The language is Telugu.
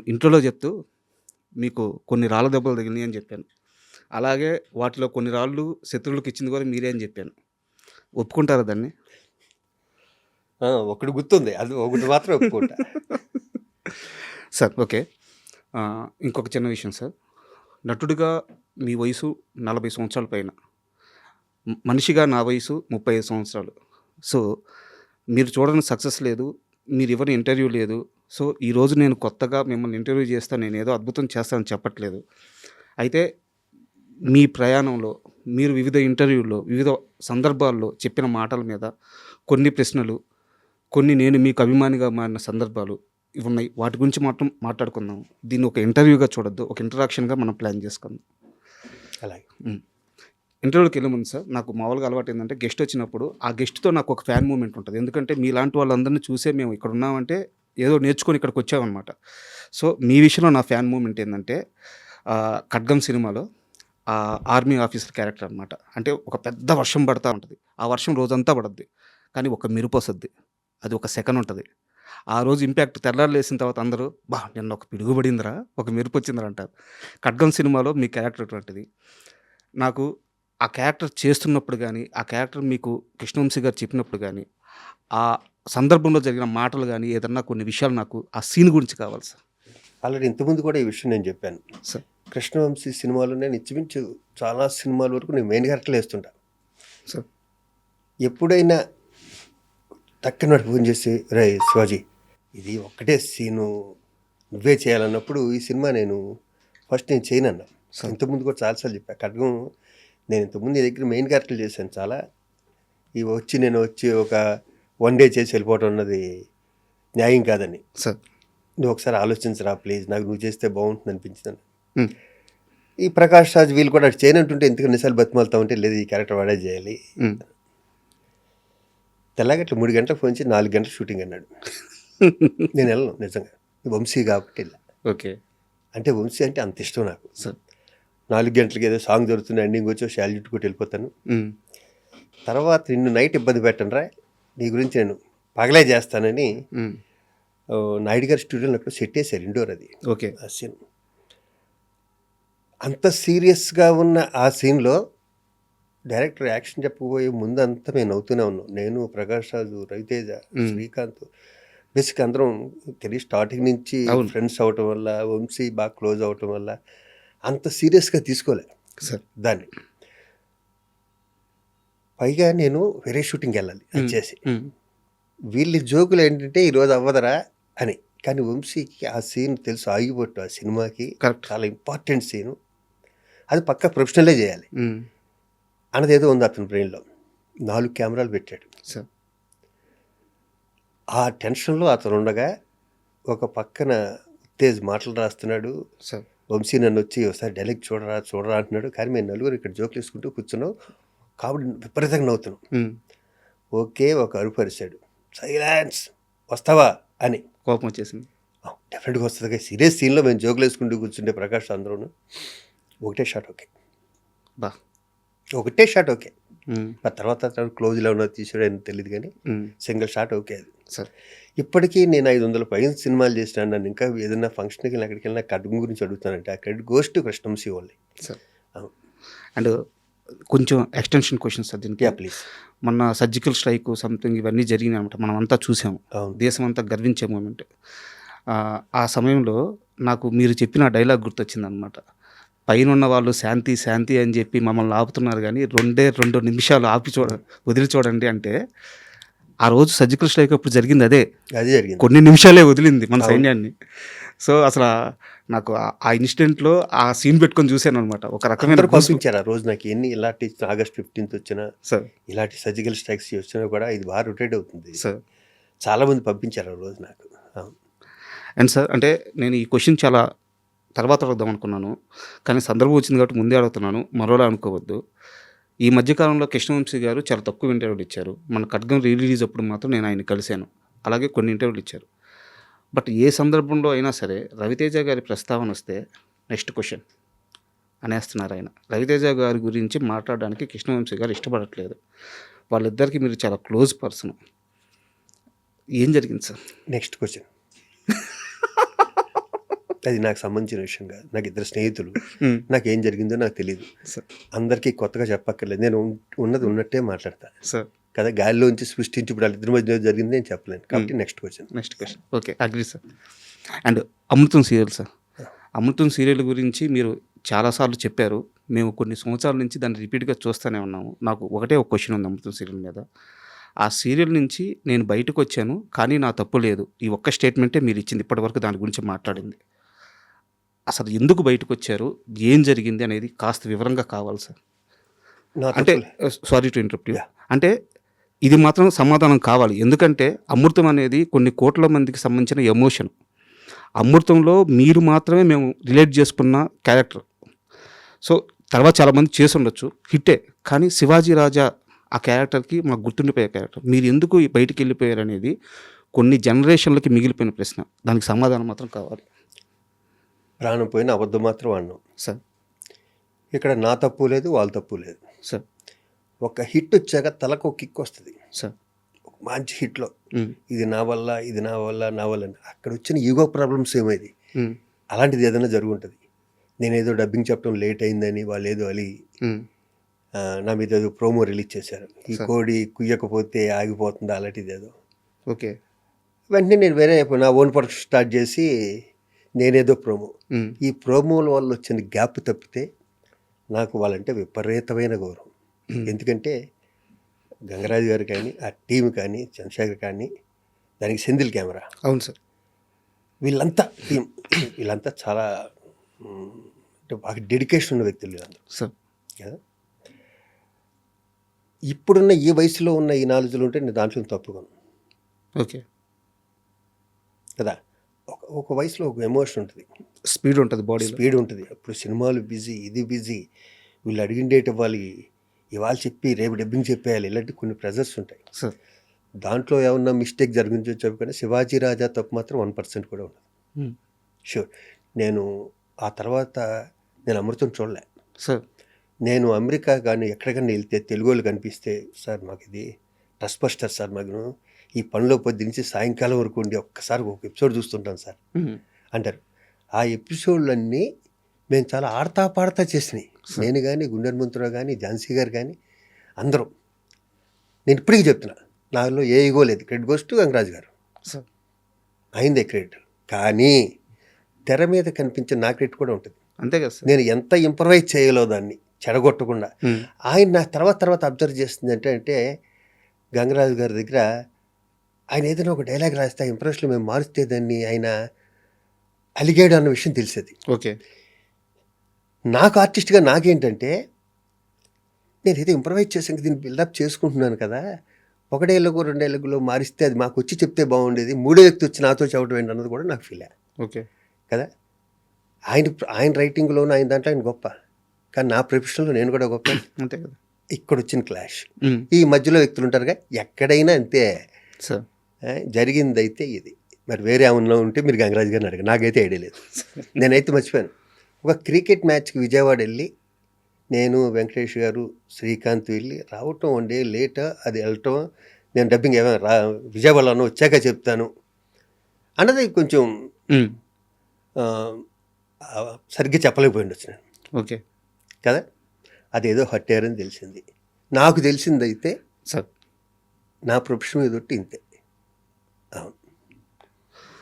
ఇంట్రోలో చెప్తూ మీకు కొన్ని రాళ్ళ దెబ్బలు తగిలినాయి అని చెప్పాను. అలాగే వాటిలో కొన్ని రాళ్ళు శత్రువులకి ఇచ్చింది కూడా మీరే అని చెప్పాను. ఒప్పుకుంటారా దాన్ని? ఒకటి గుర్తుంది. అది ఒకటి మాత్రం ఒప్పుకుంటా. Sir okay. ఇంకొక చిన్న విషయం సార్. నటుడిగా మీ వయసు 40 సంవత్సరాల పైన. మనిషిగా నా వయసు 35 సంవత్సరాలు. సో, మీరు చూడని సక్సెస్ లేదు. మీరు ఇవ్వని ఇంటర్వ్యూ లేదు. సో, ఈరోజు నేను కొత్తగా మిమ్మల్ని ఇంటర్వ్యూ చేస్తా, నేనేదో అద్భుతం చేస్తానని చెప్పట్లేదు. అయితే మీ ప్రయాణంలో మీరు వివిధ ఇంటర్వ్యూల్లో, వివిధ సందర్భాల్లో చెప్పిన మాటల మీద కొన్ని ప్రశ్నలు, కొన్ని నేను మీకు అభిమానిగా మారిన సందర్భాలు ఇవున్నాయి. వాటి గురించి మాత్రం మాట్లాడుకుందాం. దీన్ని ఒక ఇంటర్వ్యూగా చూడొద్దు. ఒక ఇంటరాక్షన్‌గా మనం ప్లాన్ చేసుకుందాం. అలాగే. ఇంటర్వ్యూకి వెళ్ళే ముందు సార్ నాకు మామూలుగా అలవాటు ఏంటంటే గెస్ట్ వచ్చినప్పుడు ఆ గెస్ట్తో నాకు ఒక ఫ్యాన్ మూమెంట్ ఉంటుంది. ఎందుకంటే మీలాంటి వాళ్ళందరినీ చూసే మేము ఇక్కడ ఉన్నామంటే ఏదో నేర్చుకొని ఇక్కడికి వచ్చామన్నమాట. సో మీ విషయంలో నా ఫ్యాన్ మూమెంట్ ఏంటంటే ఖడ్గం సినిమాలో ఆర్మీ ఆఫీసర్ క్యారెక్టర్ అనమాట. అంటే ఒక పెద్ద వర్షం పడుతూ ఉంటుంది. ఆ వర్షం రోజంతా పడుద్ది, కానీ ఒక మెరుపు వస్తుంది. అది ఒక సెకండ్ ఉంటుంది. ఆ రోజు ఇంపాక్ట్ తెల్లారు లేసిన తర్వాత అందరూ నిన్న ఒక పిడుగు పడిందిరా, ఒక మెరుపు వచ్చిందిరా అంటారు. ఖడ్గం సినిమాలో మీ క్యారెక్టర్ అటువంటిది. నాకు ఆ క్యారెక్టర్ చేస్తున్నప్పుడు కానీ, ఆ క్యారెక్టర్ మీకు కృష్ణవంశీ గారు చెప్పినప్పుడు కానీ, ఆ సందర్భంలో జరిగిన మాటలు కానీ, ఏదన్నా కొన్ని విషయాలు నాకు ఆ సీన్ గురించి కావాలి సార్. ఆల్రెడీ ఇంతకుముందు కూడా ఈ విషయం నేను చెప్పాను సార్. కృష్ణవంశీ సినిమాలో నేను ఇంచుమించు చాలా సినిమాల వరకు నేను మెయిన్ క్యారెక్టర్లు వేస్తుంటా సార్. ఎప్పుడైనా టక్కున ఫోన్ చేసి రే శివాజీ ఇది ఒక్కటే సీను నువ్వే చేయాలన్నప్పుడు ఈ సినిమా నేను ఫస్ట్ నేను చేయనన్నా. ఇంతకుముందు కూడా చాలాసార్లు చెప్పాను. ఖడ్గం నేను ఇంతకుముందు నీ దగ్గర మెయిన్ క్యారెక్టర్లు చేశాను చాలా. నేను వచ్చి ఒక 1 డే చేసి వెళ్ళిపోవటం అన్నది న్యాయం కాదని. సార్ నువ్వు ఒకసారి ఆలోచించరా ప్లీజ్, నాకు నువ్వు చేస్తే బాగుంటుంది అనిపించింది. ఈ ప్రకాష్ రాజ్ వీళ్ళు కూడా అటు చేయనంటుంటే ఎందుకు ఎన్నిసార్లు బతిమాలుతా ఉంటే లేదు ఈ క్యారెక్టర్ వాడే చేయాలి. తెల్లగట్ల 3 గంటలకు ఫోన్ చేసి 4 గంటల షూటింగ్ అన్నాడు. నేను వెళ్ళను నిజంగా, వంశీ కాబట్టి వెళ్ళా. ఓకే. అంటే వంశీ అంటే అంత ఇష్టం నాకు. సార్ 4 గంటలకి ఏదో సాంగ్ దొరుకుతుంది, ఎండింగ్ వచ్చి శాల్యూట్ కొట్టి వెళ్ళిపోతాను. తర్వాత నిన్ను నైట్ ఇబ్బంది పెట్టను రా, నీ గురించి నేను పగలే చేస్తానని నాయుడు గారి స్టూడియోలో అక్కడ సెట్ చేశారు ఇండోర్. అది ఓకే. ఆ సీన్ అంత సీరియస్గా ఉన్న ఆ సీన్లో డైరెక్టర్ యాక్షన్ చెప్పబోయే ముందు అంతా మేము నవ్వుతూనే ఉన్నాం. నేను, ప్రకాష్ రాజు, రవితేజ, శ్రీకాంత్, బేసిక్ అందరం తెలియ స్టార్టింగ్ నుంచి ఫ్రెండ్స్ అవటం వల్ల, వంశీ బాగా క్లోజ్ అవటం వల్ల అంత సీరియస్గా తీసుకోలే సార్ దాన్ని. పైగా నేను వేరే షూటింగ్కి వెళ్ళాలి వచ్చేసి, వీళ్ళ జోకులు ఏంటంటే ఈరోజు అవ్వదరా అని. కానీ వంశీకి ఆ సీన్ తెలుసు, ఆగిపోట్టు ఆ సినిమాకి చాలా ఇంపార్టెంట్ సీను, అది పక్కా ప్రొఫెషనలే చేయాలి అన్నది ఏదో ఉంది అతని బ్రెయిన్లో. 4 కెమెరాలు పెట్టాడు సార్. ఆ టెన్షన్లో అతను ఉండగా ఒక పక్కన ఉత్తేజ్ మాటలు రాస్తున్నాడు. సార్ వంశీ నన్ను వచ్చి ఒకసారి డైలాగ్ చూడరా అంటున్నాడు. కానీ మేము నలుగురు ఇక్కడ జోకులు వేసుకుంటూ కూర్చున్నాం కాబట్టి విపరీతంగా నవ్వుతున్నాం. ఓకే, ఒక అరుపు అరిశాడు, సైలెన్స్, వస్తావా అని. కోపం వచ్చేసింది. డెఫినెట్గా వస్తుంది. సీరియస్ సీన్లో మేము జోకులు వేసుకుంటూ కూర్చుంటే ప్రకాష్ అందరూ ఒకటే షాట్ ఓకే, ఒకటే షాట్ ఓకే. ఆ తర్వాత క్లోజ్లో ఉన్నది తీసాడు అని తెలియదు కానీ సింగిల్ షాట్ ఓకే అది. సార్ ఇప్పటికీ నేను 500 పైన సినిమాలు చేసినాను. నన్ను ఇంకా ఏదైనా ఫంక్షన్కి వెళ్ళి అక్కడికి వెళ్ళినా ఖడ్గం గురించి అడుగుతానంటే ఆ credit goes to Krishna Vamsi only. Sir and కొంచెం ఎక్స్టెన్షన్ క్వశ్చన్స్ సార్ దీనికి. ప్లీజ్. మొన్న సర్జికల్ స్ట్రైక్ సంథింగ్ ఇవన్నీ జరిగినాయి అనమాట, మనం అంతా చూసాము. దేశం అంతా గర్వించే మూమెంట్. ఆ సమయంలో నాకు మీరు చెప్పిన డైలాగ్ గుర్తొచ్చిందనమాట. పైన ఉన్న వాళ్ళు శాంతి శాంతి అని చెప్పి మమ్మల్ని ఆపుతున్నారు కానీ 2 నిమిషాలు ఆపి వదిలి చూడండి అంటే, ఆ రోజు సర్జికల్ స్ట్రైక్ అప్పుడు జరిగింది అదే జరిగింది. కొన్ని నిమిషాలే వదిలింది మన సైన్యాన్ని. సో అసలు నాకు ఆ ఇన్సిడెంట్లో ఆ సీన్ పెట్టుకొని చూశాను అనమాట. ఒక రకమైన పంపించారు ఆ రోజు నాకు. ఎన్ని ఇలాంటి ఆగస్ట్ 15th వచ్చినా సార్, ఇలాంటి సర్జికల్ స్ట్రైక్స్ వచ్చినా కూడా ఇది బాగా రొటేట్ అవుతుంది సార్. చాలామంది పంపించారు ఆ రోజు నాకు. అండ్ సార్ అంటే నేను ఈ క్వశ్చన్ చాలా తర్వాత అడుగుదాం అనుకున్నాను, కానీ సందర్భం వచ్చింది కాబట్టి ముందే అడుగుతున్నాను, మరోలా అనుకోవద్దు. ఈ మధ్యకాలంలో కృష్ణవంశీ గారు చాలా తక్కువ ఇంటర్వ్యూలు ఇచ్చారు. మన ఖడ్గం రిలీజ్ అప్పుడు మాత్రం నేను ఆయన కలిశాను, అలాగే కొన్ని ఇంటర్వ్యూలు ఇచ్చారు. బట్ ఏ సందర్భంలో అయినా సరే రవితేజ గారి ప్రస్తావన వస్తే నెక్స్ట్ క్వశ్చన్ అనేస్తున్నారు ఆయన. రవితేజ గారి గురించి మాట్లాడడానికి కృష్ణవంశీ గారు ఇష్టపడట్లేదు. వాళ్ళిద్దరికి మీరు చాలా క్లోజ్ పర్సన్. ఏం జరిగింది సార్? నెక్స్ట్ క్వశ్చన్ అది నాకు సంబంధించిన విషయం కాదు. నాకు ఇద్దరు స్నేహితులు. హ్మ్. నాకేం జరిగిందో నాకు తెలీదు. సార్ అందరికీ కొత్తగా చెప్పక్కర్లేదు. నేను ఉన్నది ఉన్నట్టే మాట్లాడతా సార్ కదా. గాలిలోంచి సృష్టించి ఇప్పుడు వాళ్ళిద్దరి మధ్య జరిగింది నేను చెప్పలేను. కాబట్టి next question. Next question. Okay, agree sir. And Amrutham serial sir, Amrutham serial గురించి మీరు చాలాసార్లు చెప్పారు. మేము కొన్ని సంవత్సరాల నుంచి దాన్ని రిపీట్గా చూస్తూనే ఉన్నాము. నాకు ఒకటే ఒక క్వశ్చన్ ఉంది అమృతం సీరియల్ మీద. ఆ సీరియల్ నుంచి నేను బయటకు వచ్చాను, కానీ నా తప్పు లేదు. ఈ ఒక్క స్టేట్మెంటే మీరు ఇచ్చింది ఇప్పటివరకు దాని గురించి మాట్లాడింది. అసలు ఎందుకు బయటకు వచ్చారు, ఏం జరిగింది అనేది కాస్త వివరంగా కావాలి సార్. నా అంటే సారీ టు ఇంటరప్ట్ యూ. అంటే ఇది మాత్రం సమాధానం కావాలి. ఎందుకంటే అమృతం అనేది కొన్ని కోట్ల మందికి సంబంధించిన ఎమోషన్. అమృతంలో మీరు మాత్రమే మేము రిలేట్ చేసుకున్న క్యారెక్టర్. సో తర్వాత చాలామంది చేసి ఉండొచ్చు, హిట్టే. కానీ శివాజీ రాజా ఆ క్యారెక్టర్కి మాకు గుర్తుండిపోయే క్యారెక్టర్. మీరు ఎందుకు బయటికి వెళ్ళిపోయారు అనేది కొన్ని జనరేషన్లకి మిగిలిపోయిన ప్రశ్న. దానికి సమాధానం మాత్రం కావాలి ప్రాణం పోయిన అబద్ధం మాత్రం అన్నాం. సార్. ఇక్కడ నా తప్పు లేదు, వాళ్ళ తప్పు లేదు. సార్ ఒక హిట్ వచ్చాక తలకు ఒక కిక్ వస్తుంది. సార్ ఒక మంచి హిట్లో ఇది నా వల్ల, ఇది నా వల్ల, నా వల్ల అని. అక్కడ వచ్చిన ఈగో ప్రాబ్లమ్స్ ఏమైంది, అలాంటిది ఏదైనా జరుగుంటుంది. నేనేదో డబ్బింగ్ చెప్పడం లేట్ అయిందని వాళ్ళు ఏదో అలి నా మీద ఏదో ప్రోమో రిలీజ్ చేశారు. ఈ కోడి కుయ్యకపోతే ఆగిపోతుంది అలాంటిది ఏదో. ఓకే. వెంటనే నేను వేరే నా ఓన్ ప్రొడక్షన్ స్టార్ట్ చేసి నేనేదో ప్రోమో. ఈ ప్రోమోల వల్ల వచ్చిన గ్యాప్ తప్పితే నాకు వాళ్ళంటే విపరీతమైన గౌరవం. ఎందుకంటే గంగరాజు గారు కానీ, ఆ టీం కానీ, చంద్రశేఖర్ కానీ, దానికి సెంధిల్ కెమెరా, అవును సార్, వీళ్ళంతా టీం, వీళ్ళంతా చాలా అంటే బాగా డెడికేషన్ ఉన్న వ్యక్తులు వీళ్ళందరూ సార్. కదా. ఇప్పుడున్న ఈ వయసులో ఉన్న ఈ నాలెడ్జ్లు ఉంటే నేను దాంట్లో తప్పుకోను ఓకే కదా. ఒక వయసులో ఒక ఎమోషన్ ఉంటుంది, స్పీడ్ ఉంటుంది, బాడీ స్పీడ్ ఉంటుంది. అప్పుడు సినిమాలు బిజీ, ఇది బిజీ, వీళ్ళు అడిగిన డేట్ ఇవ్వాలి, ఇవాళ చెప్పి రేపు డబ్బింగ్ చెప్పేయాలి, ఇలాంటి కొన్ని ప్రెజర్స్ ఉంటాయి. సార్. దాంట్లో ఏమన్నా మిస్టేక్ జరిగిందో చెప్పుకొని శివాజీ రాజా తప్పు మాత్రం 1% కూడా ఉండదు. షూర్. నేను ఆ తర్వాత నేను అమృతం చూడలే సార్. నేను అమెరికా కానీ ఎక్కడికైనా వెళ్తే తెలుగు వాళ్ళు కనిపిస్తే, సార్ మాకు ఇది ట్రస్ట్ బస్టర్ సార్, మాకు ఈ పనిలో పొద్దు నుంచి సాయంకాలం వరకు ఉండి ఒక్కసారి ఒక ఎపిసోడ్ చూస్తుంటాం సార్ అంటారు. ఆ ఎపిసోడ్లన్నీ మేము చాలా ఆడతా పాడతా చేసినాయి. నేను కానీ, గుండె హనుమంతరావు కానీ, ఝాన్సీ గారు కానీ, అందరూ. నేను ఇప్పటికీ చెప్తున్నా, నాలో ఏ ఈగో లేదు. క్రెడిట్ గోస్ టు గంగరాజు గారు, అయిందే క్రెడిట్. కానీ తెర మీద కనిపించిన నా క్రెడిట్ కూడా ఉంటుంది. అంతే కదా సార్. నేను ఎంత ఇంప్రవైజ్ చేయగలో దాన్ని చెడగొట్టకుండా. ఆయన నా తర్వాత అబ్జర్వ్ చేస్తుంది అంటే గంగరాజు గారి దగ్గర ఆయన ఏదైనా ఒక డైలాగ్ రాస్తే ఆ ఇంప్రెషన్లో మేము మారుస్తే దాన్ని ఆయన అలిగాడు అన్న విషయం తెలిసేది. ఓకే. నాకు ఆర్టిస్ట్గా నాకేంటంటే, నేను ఏదో ఇంప్రవైజ్ చేసాక దీన్ని బిల్డప్ చేసుకుంటున్నాను కదా, ఒకడేళ్ళకు రెండేళ్ళకులో మారిస్తే అది మాకు వచ్చి చెప్తే బాగుండేది, మూడో వ్యక్తి వచ్చి నాతో చెప్పడం ఏంటి అన్నది కూడా నాకు ఫీల్ అయ్యా. ఓకే కదా. ఆయన రైటింగ్లోనూ ఆయన దాంట్లో ఆయన గొప్ప, కానీ నా ప్రొఫెషన్లో నేను కూడా గొప్ప. అంతే కదా. ఇక్కడ వచ్చిన క్లాష్, ఈ మధ్యలో వ్యక్తులు ఉంటారుగా, ఎక్కడైనా అంతే సార్. జరిగింది అయితే ఇది. మరి వేరే ఏమన్నా ఉంటే మీరు గంగరాజు గారిని అడగ, నాకైతే ఐడియా లేదు. నేనైతే మర్చిపోయాను. ఒక క్రికెట్ మ్యాచ్కి విజయవాడ వెళ్ళి నేను, వెంకటేష్ గారు, శ్రీకాంత్ వెళ్ళి రావటం, వన్ డే లేట్ అది వెళ్ళటం, నేను డబ్బింగ్ ఏమైనా విజయవాడలో వచ్చాక చెప్తాను అన్నది కొంచెం సరిగ్గా చెప్పలేకపోయింది వచ్చి నేను. ఓకే కదా. అదేదో హట్టారని తెలిసింది. నాకు తెలిసిందైతే సార్, నా ప్రొఫెషన్ ఎదుటి ఇంతే. అవును.